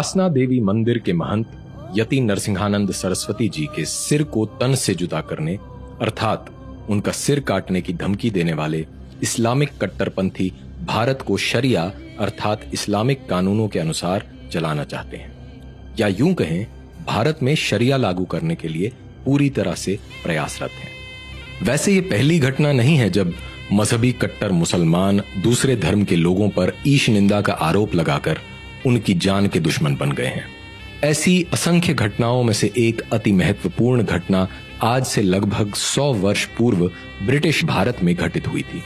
वासना देवी मंदिर के महंत यति नरसिंहानंद सरस्वती जी के सिर को तन से जुदा करने अर्थात उनका सिर काटने की धमकी देने वाले इस्लामिक कट्टरपंथी भारत को शरिया अर्थात इस्लामिक कानूनों के अनुसार चलाना चाहते हैं, या यूं कहें भारत में शरिया लागू करने के लिए पूरी तरह से प्रयासरत हैं। वैसे ये पहली घटना नहीं है जब मजहबी कट्टर मुसलमान दूसरे धर्म के लोगों पर ईश निंदा का आरोप लगाकर उनकी जान के दुश्मन बन गए हैं। ऐसी असंख्य घटनाओं में से एक अति महत्वपूर्ण घटना आज से लगभग 100 वर्ष पूर्व ब्रिटिश भारत में घटित हुई थी,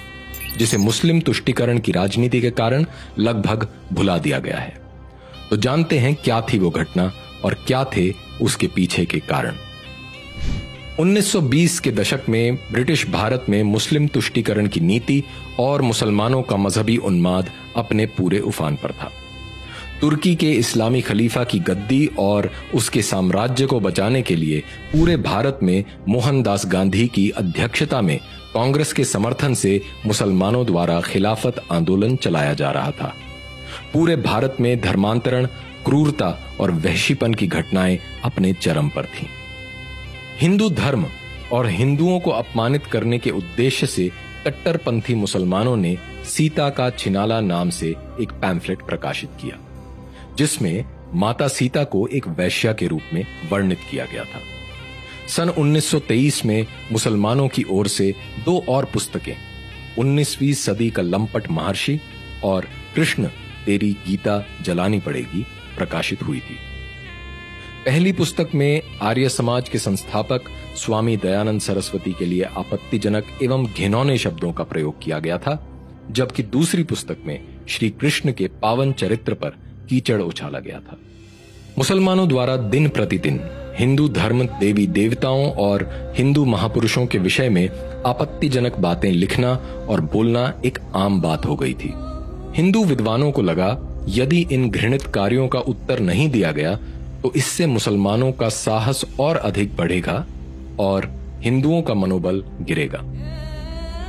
जिसे मुस्लिम तुष्टीकरण की राजनीति के कारण लगभग भुला दिया गया है। तो जानते हैं क्या थी वो घटना और क्या थे उसके पीछे के कारण। 1920 के दशक में ब्रिटिश भारत में मुस्लिम तुष्टीकरण की नीति और मुसलमानों का मजहबी उन्माद अपने पूरे उफान पर था। तुर्की के इस्लामी खलीफा की गद्दी और उसके साम्राज्य को बचाने के लिए पूरे भारत में मोहनदास गांधी की अध्यक्षता में कांग्रेस के समर्थन से मुसलमानों द्वारा खिलाफत आंदोलन चलाया जा रहा था। पूरे भारत में धर्मांतरण, क्रूरता और वहशीपन की घटनाएं अपने चरम पर थीं। हिंदू धर्म और हिंदुओं को अपमानित करने के उद्देश्य से कट्टरपंथी मुसलमानों ने सीता का छिनाला नाम से एक पैम्फलेट प्रकाशित किया, जिसमें माता सीता को एक वैश्या के रूप में वर्णित किया गया था। सन 1923 में मुसलमानों की ओर से 2 और पुस्तकें 19वीं सदी का लंपट महर्षि और कृष्ण तेरी गीता जलानी पड़ेगी प्रकाशित हुई थी। पहली पुस्तक में आर्य समाज के संस्थापक स्वामी दयानंद सरस्वती के लिए आपत्तिजनक एवं घिनौने शब्दों का प्रयोग किया गया था, जबकि दूसरी पुस्तक में श्री कृष्ण के पावन चरित्र पर कीचड़ उछाला गया था। मुसलमानों द्वारा दिन प्रतिदिन हिंदू धर्म, देवी देवताओं और हिंदू महापुरुषों के विषय में आपत्तिजनक बातें लिखना और बोलना एक आम बात हो गई थी। हिंदू विद्वानों को लगा यदि इन घृणित कार्यों का उत्तर नहीं दिया गया तो इससे मुसलमानों का साहस और अधिक बढ़ेगा और हिंदुओं का मनोबल गिरेगा।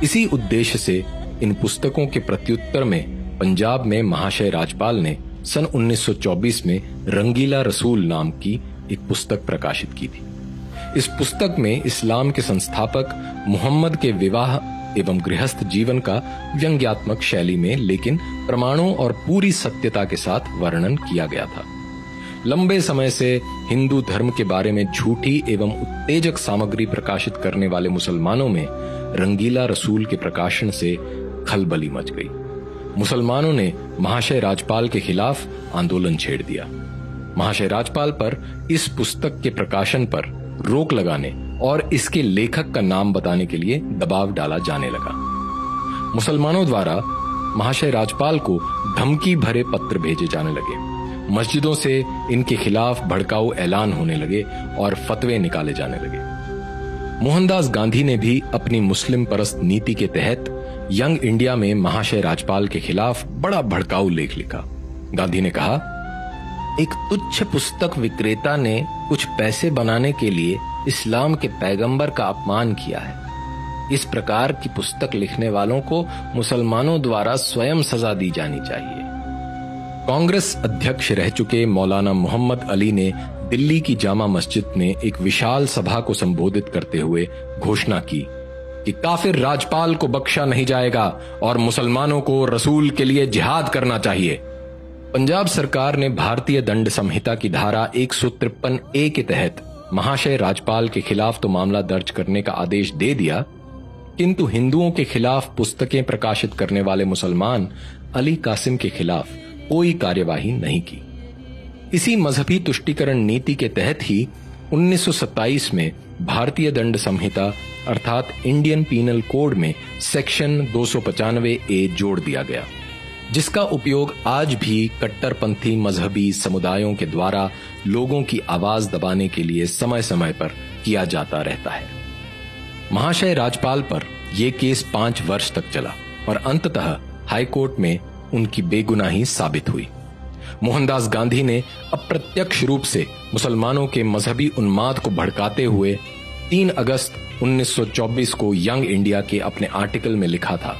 इसी उद्देश्य से इन पुस्तकों के प्रत्युत्तर में पंजाब में महाशय राजपाल ने सन 1924 में रंगीला रसूल नाम की एक पुस्तक प्रकाशित की थी। इस पुस्तक में इस्लाम के संस्थापक मुहम्मद के विवाह एवं गृहस्थ जीवन का व्यंग्यात्मक शैली में लेकिन प्रमाणों और पूरी सत्यता के साथ वर्णन किया गया था। लंबे समय से हिंदू धर्म के बारे में झूठी एवं उत्तेजक सामग्री प्रकाशित करने वाले मुसलमानों में रंगीला रसूल के प्रकाशन से खलबली मच गई। मुसलमानों ने महाशय राजपाल के खिलाफ आंदोलन छेड़ दिया। महाशय राजपाल पर इस पुस्तक के प्रकाशन पर रोक लगाने और इसके लेखक का नाम बताने के लिए दबाव डाला जाने लगा। मुसलमानों द्वारा महाशय राजपाल को धमकी भरे पत्र भेजे जाने लगे। मस्जिदों से इनके खिलाफ भड़काऊ ऐलान होने लगे और फतवे निकाले जाने लगे। मोहनदास गांधी ने भी अपनी मुस्लिम परस्त नीति के तहत यंग इंडिया में महाशय राजपाल के खिलाफ बड़ा भड़काऊ लेख लिखा। गांधी ने कहा, एक तुच्छ पुस्तक विक्रेता ने कुछ पैसे बनाने के लिए इस्लाम के पैगंबर का अपमान किया है। इस प्रकार की पुस्तक लिखने वालों को मुसलमानों द्वारा स्वयं सजा दी जानी चाहिए। कांग्रेस अध्यक्ष रह चुके मौलाना मोहम्मद अली ने दिल्ली की जामा मस्जिद में एक विशाल सभा को संबोधित करते हुए घोषणा की कि काफिर राजपाल को बख्शा नहीं जाएगा और मुसलमानों को रसूल के लिए जिहाद करना चाहिए। पंजाब सरकार ने भारतीय दंड संहिता की धारा 153A के तहत महाशय राजपाल के खिलाफ तो मामला दर्ज करने का आदेश दे दिया, किंतु हिंदुओं के खिलाफ पुस्तकें प्रकाशित करने वाले मुसलमान अली कासिम के खिलाफ कोई कार्यवाही नहीं की। इसी मजहबी तुष्टीकरण नीति के तहत ही 1927 में भारतीय दंड संहिता अर्थात इंडियन पीनल कोड में सेक्शन 295A जोड़ दिया गया, जिसका उपयोग आज भी कट्टरपंथी मजहबी समुदायों के द्वारा लोगों की आवाज दबाने के लिए समय समय पर किया जाता रहता है। महाशय राजपाल पर यह केस 5 वर्ष तक चला और अंततः हाईकोर्ट में उनकी बेगुनाही साबित हुई। मोहनदास गांधी ने अप्रत्यक्ष रूप से मुसलमानों के मजहबी उन्माद को भड़काते हुए 3 अगस्त 1924 को यंग इंडिया के अपने आर्टिकल में लिखा था,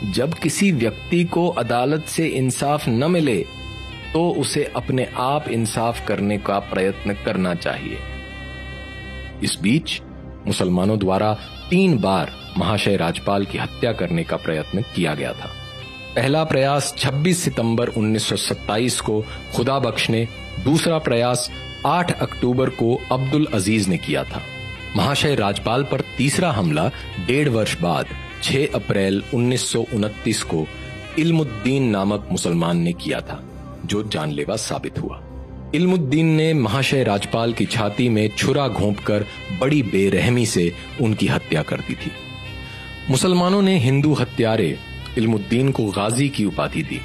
जब किसी व्यक्ति को अदालत से इंसाफ न मिले तो उसे अपने आप इंसाफ करने का प्रयत्न करना चाहिए। इस बीच मुसलमानों द्वारा 3 बार महाशय राजपाल की हत्या करने का प्रयत्न किया गया था। पहला प्रयास 26 सितंबर 1927 को खुदा बख्श ने, दूसरा प्रयास 8 अक्टूबर को अब्दुल अजीज ने किया था। महाशय राजपाल पर तीसरा हमला 1.5 वर्ष बाद 6 अप्रैल 1929 को इल्मुद्दीन नामक मुसलमान ने किया था, जो जानलेवा साबित हुआ। इल्मुद्दीन ने महाशय राजपाल की छाती में छुरा घोंपकर बड़ी बेरहमी से उनकी हत्या कर दी थी। मुसलमानों ने हिंदू हत्यारे इल्मुद्दीन को गाजी की उपाधि दी।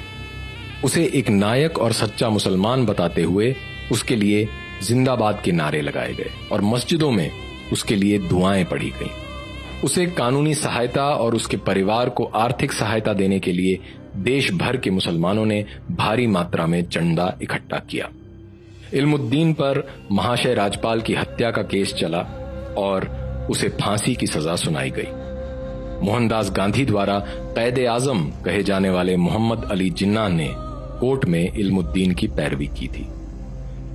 उसे एक नायक और सच्चा मुसलमान बताते हुए उसके लिए जिंदाबाद के नारे लगाए गए और मस्जिदों में उसके लिए दुआएं पढ़ी गईं। उसे कानूनी सहायता और उसके परिवार को आर्थिक सहायता देने के लिए देश भर के मुसलमानों ने भारी मात्रा में चंदा इकट्ठा किया। इल्मुद्दीन पर महाशय राजपाल की हत्या का केस चला और उसे फांसी की सजा सुनाई गई। मोहनदास गांधी द्वारा कैद आजम कहे जाने वाले मोहम्मद अली जिन्ना ने कोर्ट में इल्मुद्दीन की पैरवी की थी।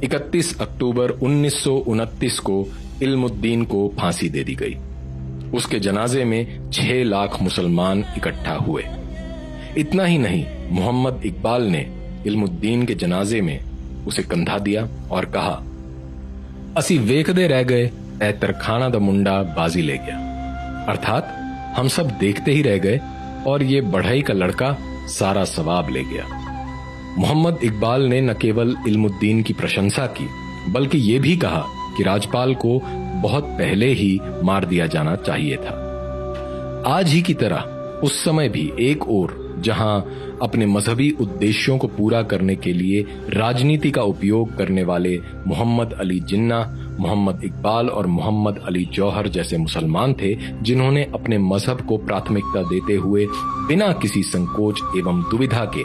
31 अक्टूबर 1929 को इल्मुद्दीन को फांसी दे दी गई। उसके जनाजे में 6 लाख मुसलमान इकट्ठा हुए। इतना ही नहीं, मोहम्मद इकबाल ने इल्मुद्दीन के जनाजे में उसे कंधा दिया और कहा, असी वेखदे रह गए, ऐ तरखाना दा मुंडा बाजी ले गया। अर्थात हम सब देखते ही रह गए और ये बढ़ई का लड़का सारा सवाब ले गया। मोहम्मद इकबाल ने न केवल इल्मुद्दीन की प्रशंसा की, बल्कि ये भी कहा कि राजपाल को बहुत पहले ही मार दिया जाना चाहिए था। आज ही की तरह उस समय भी एक ओर जहां अपने मजहबी उद्देश्यों को पूरा करने के लिए राजनीति का उपयोग करने वाले मोहम्मद अली जिन्ना, मोहम्मद इकबाल और मोहम्मद अली जौहर जैसे मुसलमान थे, जिन्होंने अपने मजहब को प्राथमिकता देते हुए बिना किसी संकोच एवं दुविधा के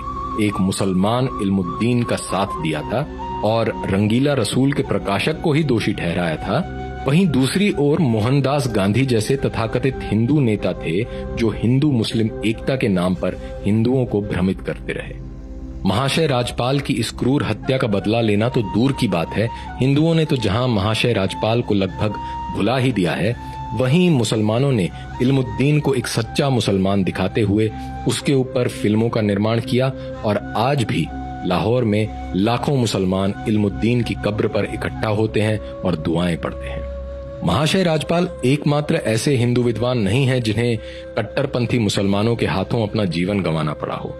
एक मुसलमान इल्मुद्दीन का साथ दिया था और रंगीला रसूल के प्रकाशक को ही दोषी ठहराया था, वहीं दूसरी ओर मोहनदास गांधी जैसे तथाकथित हिंदू नेता थे जो हिंदू मुस्लिम एकता के नाम पर हिंदुओं को भ्रमित करते रहे। महाशय राजपाल की इस क्रूर हत्या का बदला लेना तो दूर की बात है, हिंदुओं ने तो जहां महाशय राजपाल को लगभग भुला ही दिया है, वहीं मुसलमानों ने इल्मुद्दीन को एक सच्चा मुसलमान दिखाते हुए उसके ऊपर फिल्मों का निर्माण किया और आज भी लाहौर में लाखों मुसलमान इल्मुद्दीन की कब्र पर इकट्ठा होते हैं और दुआएं पढ़ते हैं। महाशय राजपाल एकमात्र ऐसे हिंदू विद्वान नहीं हैं जिन्हें कट्टरपंथी मुसलमानों के हाथों अपना जीवन गंवाना पड़ा हो।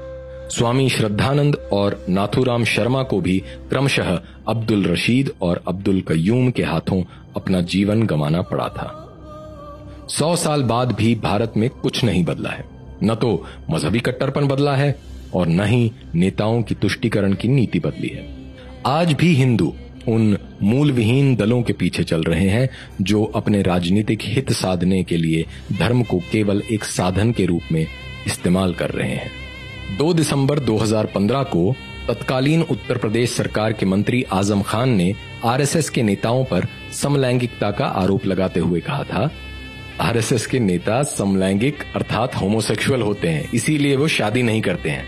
स्वामी श्रद्धानंद और नाथूराम शर्मा को भी क्रमशः अब्दुल रशीद और अब्दुल कय्यूम के हाथों अपना जीवन गंवाना पड़ा था। 100 साल बाद भी भारत में कुछ नहीं बदला है। न तो मजहबी कट्टरपन बदला है और न ही नेताओं की तुष्टीकरण की नीति बदली है। आज भी हिंदू उन मूल विहीन दलों के पीछे चल रहे हैं जो अपने राजनीतिक हित साधने के लिए धर्म को केवल एक साधन के रूप में इस्तेमाल कर रहे हैं। 2 दिसंबर 2015 को तत्कालीन उत्तर प्रदेश सरकार के मंत्री आजम खान ने आरएसएस के नेताओं पर समलैंगिकता का आरोप लगाते हुए कहा था, आरएसएस के नेता समलैंगिक अर्थात होमोसेक्सुअल होते हैं, इसीलिए वो शादी नहीं करते हैं।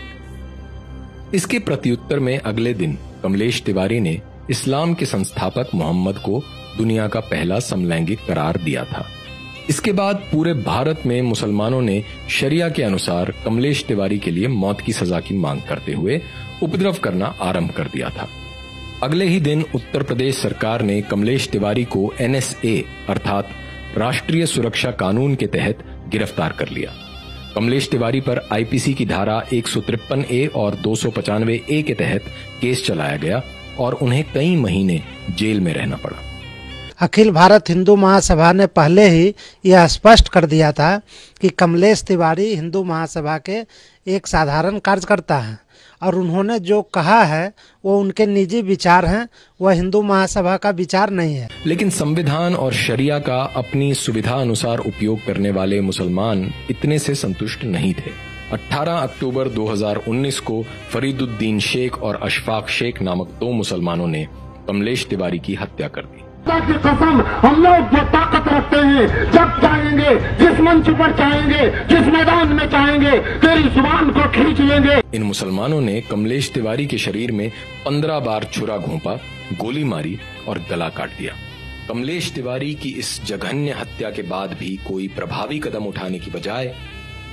इसके प्रत्युत्तर में अगले दिन कमलेश तिवारी ने इस्लाम के संस्थापक मोहम्मद को दुनिया का पहला समलैंगिक करार दिया था। इसके बाद पूरे भारत में मुसलमानों ने शरिया के अनुसार कमलेश तिवारी के लिए मौत की सजा की मांग करते हुए उपद्रव करना आरंभ कर दिया था। अगले ही दिन उत्तर प्रदेश सरकार ने कमलेश तिवारी को NSA अर्थात राष्ट्रीय सुरक्षा कानून के तहत गिरफ्तार कर लिया। कमलेश तिवारी पर IPC की धारा 153A और 295A के तहत केस चलाया गया और उन्हें कई महीने जेल में रहना पड़ा। अखिल भारत हिंदू महासभा ने पहले ही यह स्पष्ट कर दिया था कि कमलेश तिवारी हिंदू महासभा के एक साधारण कार्यकर्ता हैं और उन्होंने जो कहा है वो उनके निजी विचार हैं, वह हिंदू महासभा का विचार नहीं है। लेकिन संविधान और शरिया का अपनी सुविधा अनुसार उपयोग करने वाले मुसलमान इतने से संतुष्ट नहीं थे। 18 अक्टूबर 2019 को फरीदुद्दीन शेख और अशफाक शेख नामक 2 मुसलमानों ने कमलेश तिवारी की हत्या कर दी। की कसम, हम लोग जो ताकत रखते हैं, जब चाहेंगे जिस मंच पर चाहेंगे, जिस मैदान में चाहेंगे तेरी जुबान को खींच लेंगे। इन मुसलमानों ने कमलेश तिवारी के शरीर में 15 बार छुरा घोंपा, गोली मारी और गला काट दिया। कमलेश तिवारी की इस जघन्य हत्या के बाद भी कोई प्रभावी कदम उठाने की बजाय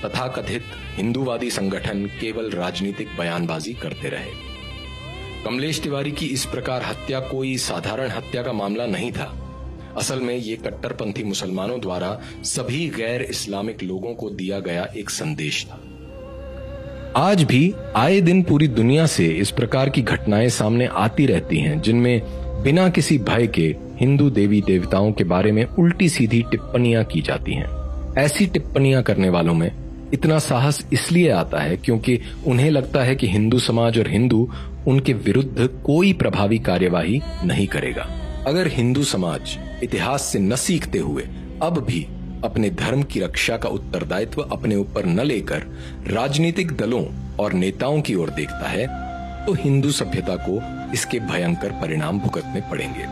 तथाकथित हिंदूवादी संगठन केवल राजनीतिक बयानबाजी करते रहे। कमलेश तिवारी की इस प्रकार हत्या कोई साधारण हत्या का मामला नहीं था। असल में ये कट्टरपंथी मुसलमानों द्वारा सभी गैर इस्लामिक लोगों को दिया गया एक संदेश था। आज भी आए दिन पूरी दुनिया से इस प्रकार की घटनाएं सामने आती रहती हैं, जिनमें बिना किसी भय के हिंदू देवी देवताओं के बारे में उल्टी सीधी टिप्पणियां की जाती हैं। ऐसी टिप्पणियां करने वालों में इतना साहस इसलिए आता है क्योंकि उन्हें लगता है कि हिंदू समाज और हिंदू उनके विरुद्ध कोई प्रभावी कार्यवाही नहीं करेगा। अगर हिंदू समाज इतिहास से न सीखते हुए अब भी अपने धर्म की रक्षा का उत्तरदायित्व अपने ऊपर न लेकर राजनीतिक दलों और नेताओं की ओर देखता है, तो हिंदू सभ्यता को इसके भयंकर परिणाम भुगतने पड़ेंगे।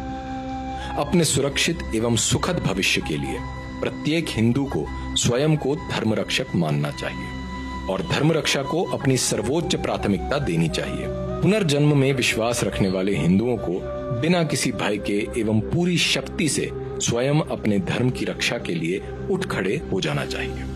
अपने सुरक्षित एवं सुखद भविष्य के लिए प्रत्येक हिंदू को स्वयं को धर्मरक्षक मानना चाहिए और धर्म रक्षा को अपनी सर्वोच्च प्राथमिकता देनी चाहिए। पुनर्जन्म में विश्वास रखने वाले हिंदुओं को बिना किसी भय के एवं पूरी शक्ति से स्वयं अपने धर्म की रक्षा के लिए उठ खड़े हो जाना चाहिए।